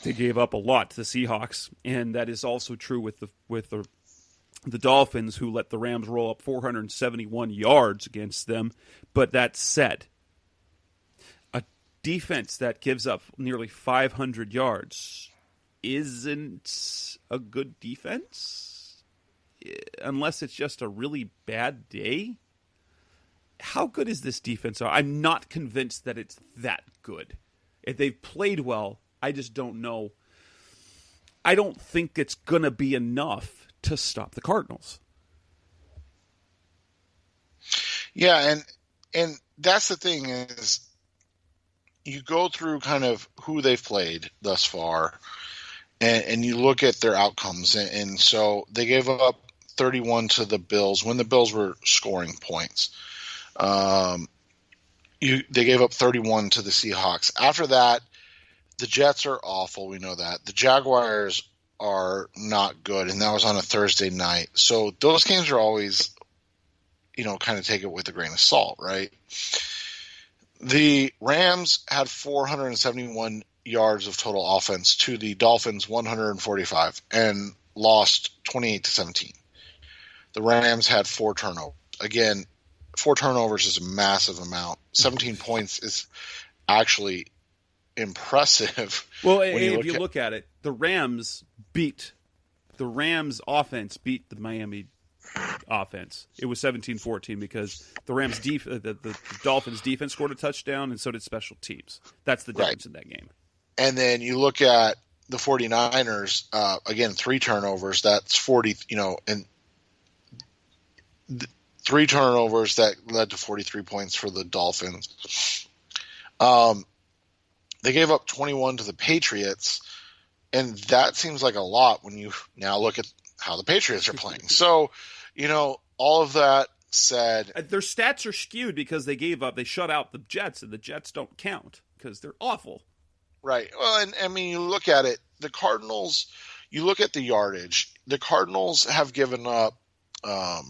they gave up a lot to the Seahawks, and that is also true with the Dolphins, who let the Rams roll up 471 yards against them. But that said, a defense that gives up nearly 500 yards isn't a good defense unless it's just a really bad day. How good is this defense? I'm not convinced that it's that good. If they've played well, I just don't know. I don't think it's going to be enough to stop the Cardinals. Yeah, and that's the thing is, you go through kind of who they've played thus far, and you look at their outcomes. And so they gave up 31 to the Bills when the Bills were scoring points. They gave up 31 to the Seahawks. After that, the Jets are awful. We know that. The Jaguars are not good, and that was on a Thursday night. So those games are always, kind of take it with a grain of salt, right? The Rams had 471 yards of total offense to the Dolphins 145. And lost 28-17. The Rams had 4 turnovers. Again, 4 turnovers is a massive amount. 17 points is actually impressive. Well, if you look at it, the Rams offense beat the Miami offense. It was 17-14 because the Rams the Dolphins defense scored a touchdown, and so did special teams. That's the difference in that game. And then you look at the 49ers, again, 3 turnovers. That's 40, and 3 turnovers that led to 43 points for the Dolphins. They gave up 21 to the Patriots, and that seems like a lot when you now look at how the Patriots are playing. So, all of that said, their stats are skewed because they shut out the Jets, and the Jets don't count because they're awful. Right. Well, and I mean, you look at it, the Cardinals, you look at the yardage, the Cardinals have given up, how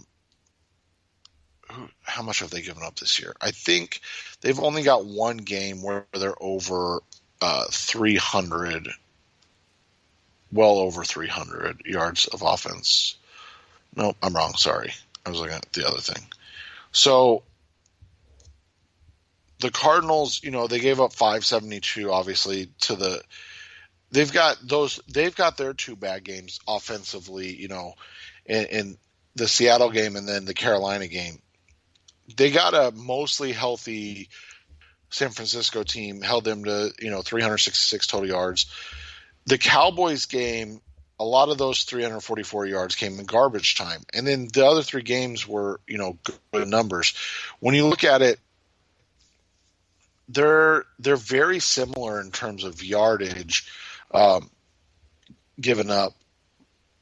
much have they given up this year? I think they've only got one game where they're over 300, well over 300 yards of offense. No, I'm wrong. Sorry. I was looking at the other thing. So the Cardinals, they gave up 572, obviously, they've got their 2 bad games offensively, in the Seattle game and then the Carolina game. They got a mostly healthy San Francisco team, held them to, 366 total yards. The Cowboys game, a lot of those 344 yards came in garbage time. And then the other 3 games were, good numbers. When you look at it, they're very similar in terms of yardage given up,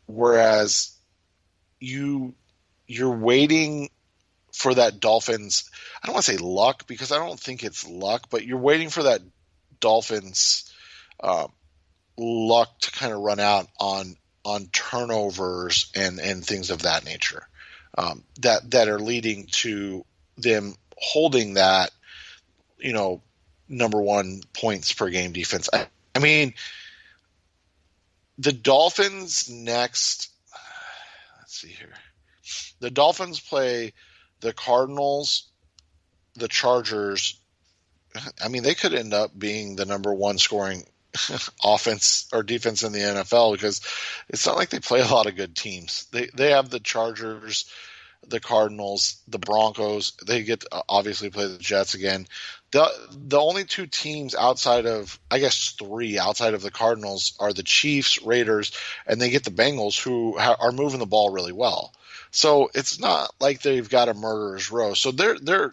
whereas you're waiting for that Dolphins, I don't want to say luck because I don't think it's luck, but you're waiting for that Dolphins luck to kind of run out on turnovers and things of that nature that are leading to them holding that, number 1 points per game defense. I mean, the Dolphins next, let's see here. The Dolphins play the Cardinals, the Chargers. I mean, they could end up being the number 1 scoring offense or defense in the NFL because it's not like they play a lot of good teams. They have the Chargers, the Cardinals, the Broncos. They get to obviously play the Jets again. The only 2 teams outside of, I guess 3 outside of the Cardinals are the Chiefs, Raiders, and they get the Bengals who are moving the ball really well. So it's not like they've got a murderer's row. So they're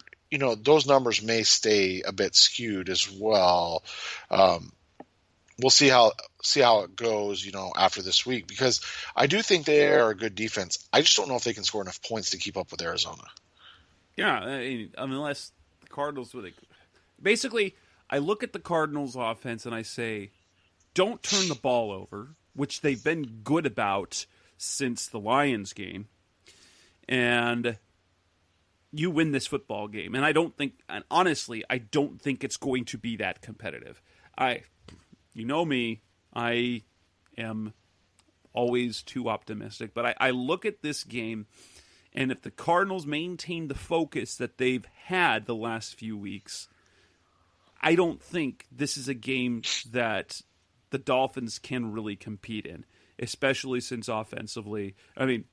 those numbers may stay a bit skewed as well. We'll see how it goes, after this week, because I do think they are a good defense. I just don't know if they can score enough points to keep up with Arizona. Yeah, I mean, unless the Cardinals basically, I look at the Cardinals offense and I say, don't turn the ball over, which they've been good about since the Lions game. And you win this football game. And honestly, I don't think it's going to be that competitive. You know me, I am always too optimistic. But I look at this game, and if the Cardinals maintain the focus that they've had the last few weeks, I don't think this is a game that the Dolphins can really compete in, especially since offensively, I mean,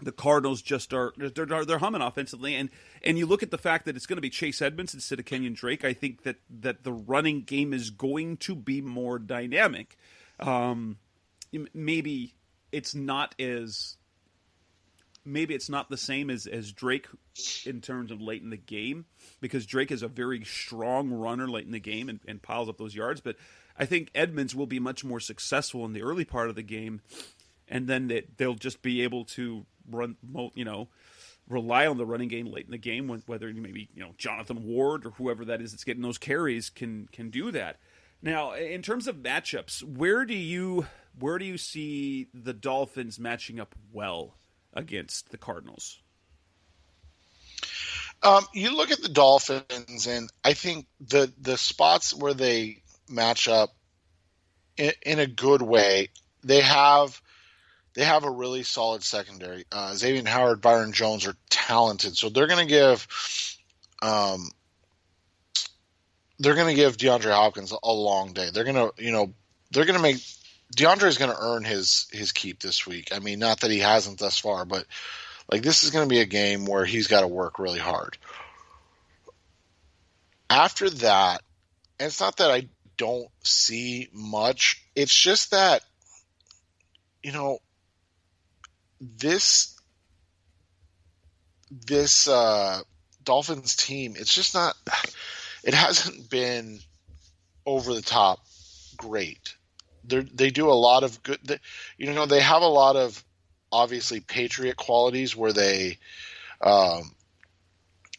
the Cardinals just they're humming offensively, and you look at the fact that it's going to be Chase Edmonds instead of Kenyon Drake. I think that the running game is going to be more dynamic. Maybe it's not the same as Drake in terms of late in the game, because Drake is a very strong runner late in the game and piles up those yards. But I think Edmonds will be much more successful in the early part of the game, and then they'll just be able to rely on the running game late in the game, whether maybe Jonathan Ward or whoever that is that's getting those carries can do that. Now, in terms of matchups, where do you see the Dolphins matching up well against the Cardinals? You look at the Dolphins, and I think the spots where they match up in a good way, they have they have a really solid secondary. Xavier Howard, Byron Jones are talented, so they're going to give DeAndre Hopkins a long day. They're going to make DeAndre is going to earn his keep this week. I mean, not that he hasn't thus far, but like this is going to be a game where he's got to work really hard. After that, and it's not that I don't see much. It's just that, this Dolphins team, it's just not. It hasn't been over the top great. They do a lot of good. They have a lot of obviously Patriot qualities where they are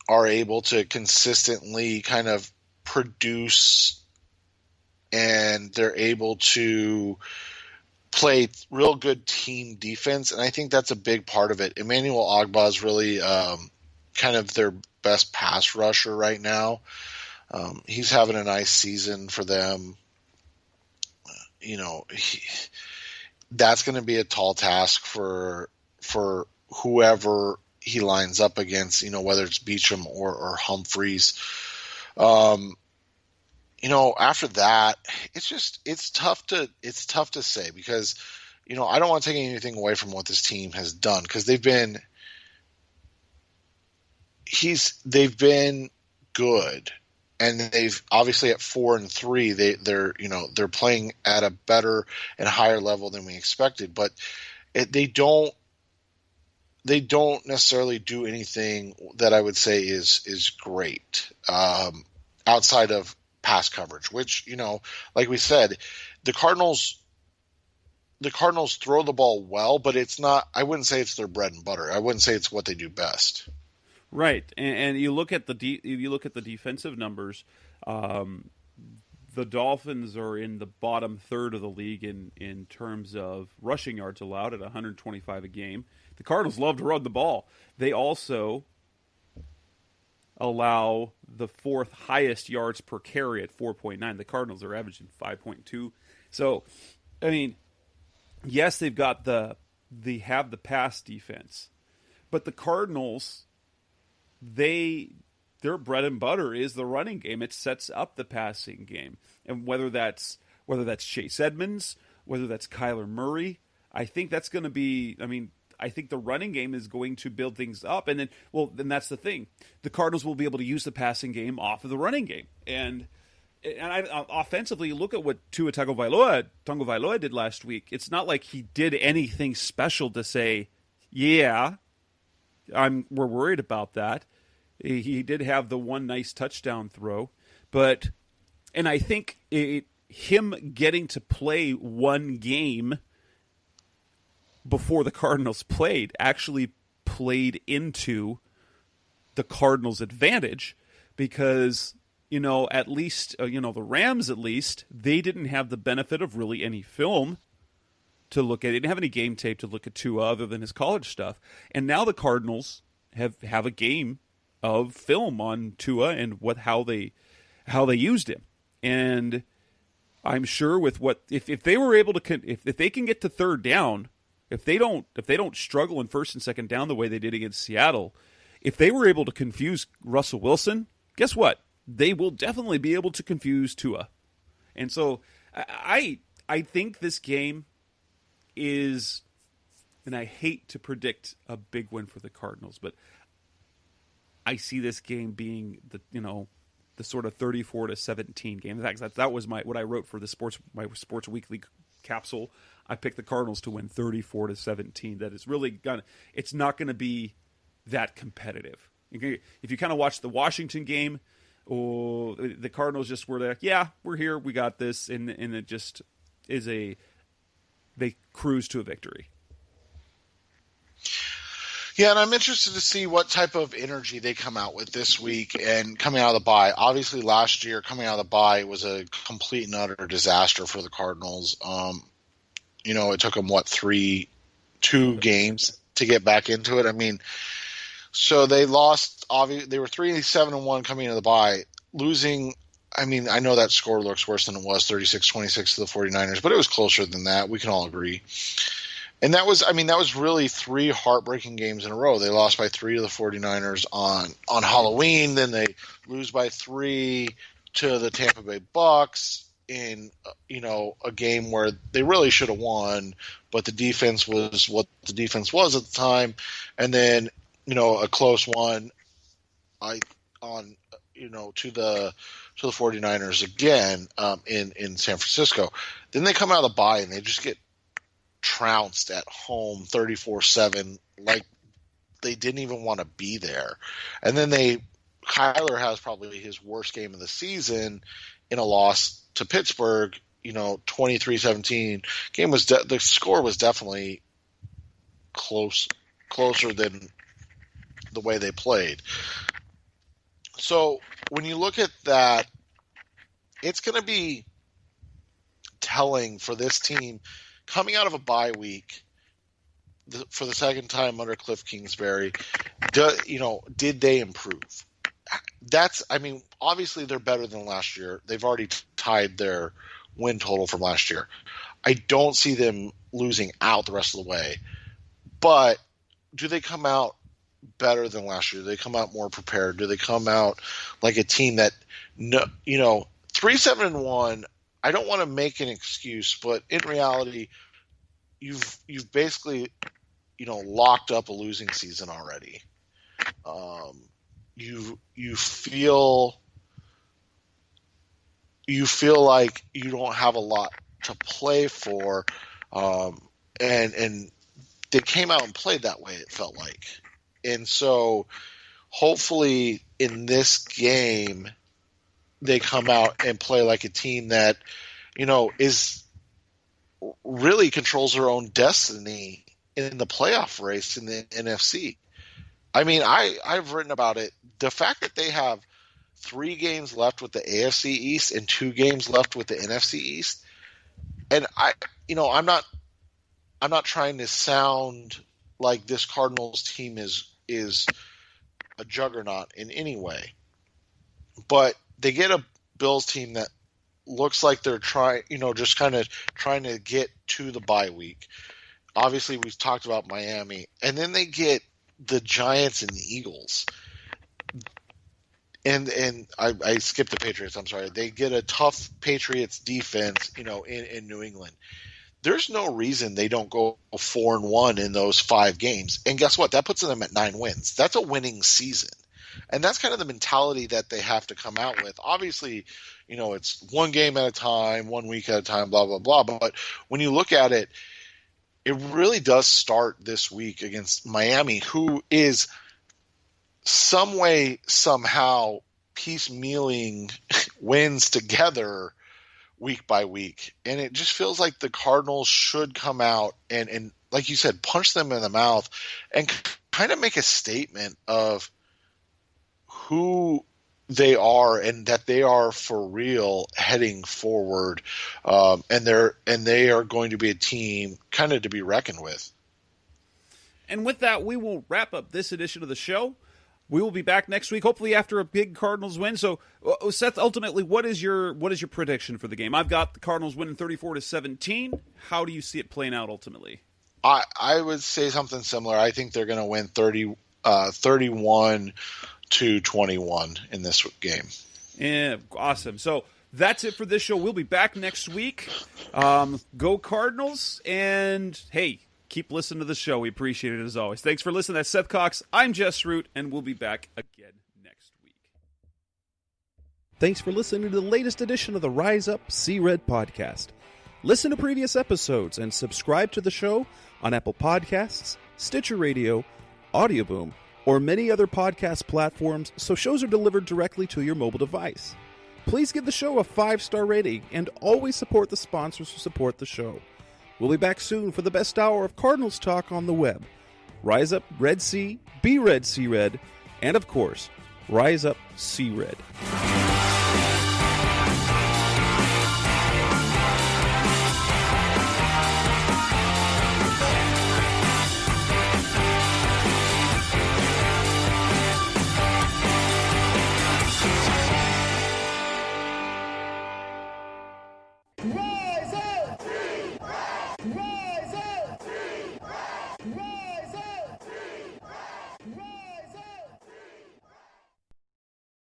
able to consistently kind of produce, and they're able to play real good team defense, and I think that's a big part of it. Emmanuel Ogbah is really kind of their best pass rusher right now. He's having a nice season for them. That's going to be a tall task for whoever he lines up against, whether it's Beachum or Humphreys. After that, it's tough to say because, I don't want to take anything away from what this team has done because they've been good, and they've obviously at 4-3, they're playing at a better and higher level than we expected, but they don't necessarily do anything that I would say is great outside of pass coverage, which, like we said, the Cardinals throw the ball well, but it's not. I wouldn't say it's their bread and butter. I wouldn't say it's what they do best. Right, and you look at the defensive numbers. The Dolphins are in the bottom third of the league in terms of rushing yards allowed at 125 a game. The Cardinals love to run the ball. They also allow the fourth highest yards per carry at 4.9. The Cardinals are averaging 5.2. So, I mean, yes, they have the pass defense, but the Cardinals, their bread and butter is the running game. It sets up the passing game, and whether that's Chase Edmonds, whether that's Kyler Murray, I think that's going to be. I mean, I think the running game is going to build things up, and then that's the thing. The Cardinals will be able to use the passing game off of the running game, and offensively, look at what Tua Tagovailoa did last week. It's not like he did anything special to say, yeah, we're worried about that. He did have the one nice touchdown throw, and I think him getting to play one game before the Cardinals actually played into the Cardinals' advantage because, at least, the Rams, at least, they didn't have the benefit of really any film to look at. They didn't have any game tape to look at Tua other than his college stuff. And now the Cardinals have a game of film on Tua and how they used him. And I'm sure with if they were able to if they can get to third down, if they don't struggle in first and second down the way they did against Seattle, if they were able to confuse Russell Wilson, guess what? They will definitely be able to confuse Tua. And so I think this game is, and I hate to predict a big win for the Cardinals, but I see this game being the sort of 34-17 game. In fact, that was what I wrote for my Sports Weekly capsule. I picked the Cardinals to win 34-17. That is really it's not going to be that competitive. If you kind of watch the Washington game, the Cardinals just were like, yeah, we're here, we got this, and it just is they cruise to a victory. Yeah, and I'm interested to see what type of energy they come out with this week and coming out of the bye. Obviously, last year, coming out of the bye was a complete and utter disaster for the Cardinals. It took them, 2 games to get back into it. I mean, so they lost. Obviously, they were 3-7-1 coming into the bye, losing. I mean, I know that score looks worse than it was, 36-26 to the 49ers, but it was closer than that. We can all agree. And that was really 3 heartbreaking games in a row. They lost by 3 to the 49ers on Halloween. Then they lose by 3 to the Tampa Bay Bucks in, a game where they really should have won, but the defense was what the defense was at the time. And then, a close one to the 49ers again in San Francisco. Then they come out of the bye and they just get trounced at home 34-7, like they didn't even want to be there. And then Kyler has probably his worst game of the season in a loss to Pittsburgh, 23-17. The score was definitely closer than the way they played. So when you look at that, it's going to be telling for this team coming out of a bye week for the second time under Cliff Kingsbury. Did they improve? Obviously they're better than last year. They've already tied their win total from last year. I don't see them losing out the rest of the way. But do they come out better than last year? Do they come out more prepared? Do they come out like a team that, 3-7-1, I don't want to make an excuse, but in reality, you've basically, locked up a losing season already. You feel like you don't have a lot to play for, and they came out and played that way, it felt like. And so hopefully in this game they come out and play like a team that, is really controls their own destiny in the playoff race in the NFC. I've written about it. The fact that they have 3 games left with the AFC East and 2 games left with the NFC East. And I'm not trying to sound like this Cardinals team is a juggernaut in any way, but they get a Bills team that looks like they're trying to get to the bye week. Obviously, we've talked about Miami, and then they get the Giants and the Eagles. And I skipped the Patriots. I'm sorry. They get a tough Patriots defense, in New England. There's no reason they don't go 4-1 in those 5 games. And guess what? That puts them at 9 wins. That's a winning season. And that's kind of the mentality that they have to come out with. Obviously, it's 1 game at a time, 1 week at a time, blah, blah, blah. But when you look at it, it really does start this week against Miami, who is some way, somehow piecemealing wins together week by week. And it just feels like the Cardinals should come out and like you said, punch them in the mouth and kind of make a statement of who they are and that they are for real heading forward. And they are going to be a team kind of to be reckoned with. And with that, we will wrap up this edition of the show. We will be back next week, hopefully after a big Cardinals win. So, Seth, ultimately, what is your prediction for the game? I've got the Cardinals winning 34-17. How do you see it playing out ultimately? I would say something similar. I think they're going to win 31-21 in this game. Yeah, awesome. So that's it for this show. We'll be back next week. Go Cardinals, and hey, keep listening to the show. We appreciate it as always. Thanks for listening. That's Seth Cox. I'm Jess Root, and we'll be back again next week. Thanks for listening to the latest edition of the Rise Up, See Red podcast. Listen to previous episodes and subscribe to the show on Apple Podcasts, Stitcher Radio, Audioboom, or many other podcast platforms so shows are delivered directly to your mobile device. Please give the show a 5-star rating and always support the sponsors who support the show. We'll be back soon for the best hour of Cardinals talk on the web. Rise up, Red Sea, be Red, See Red, and of course, Rise up, See Red.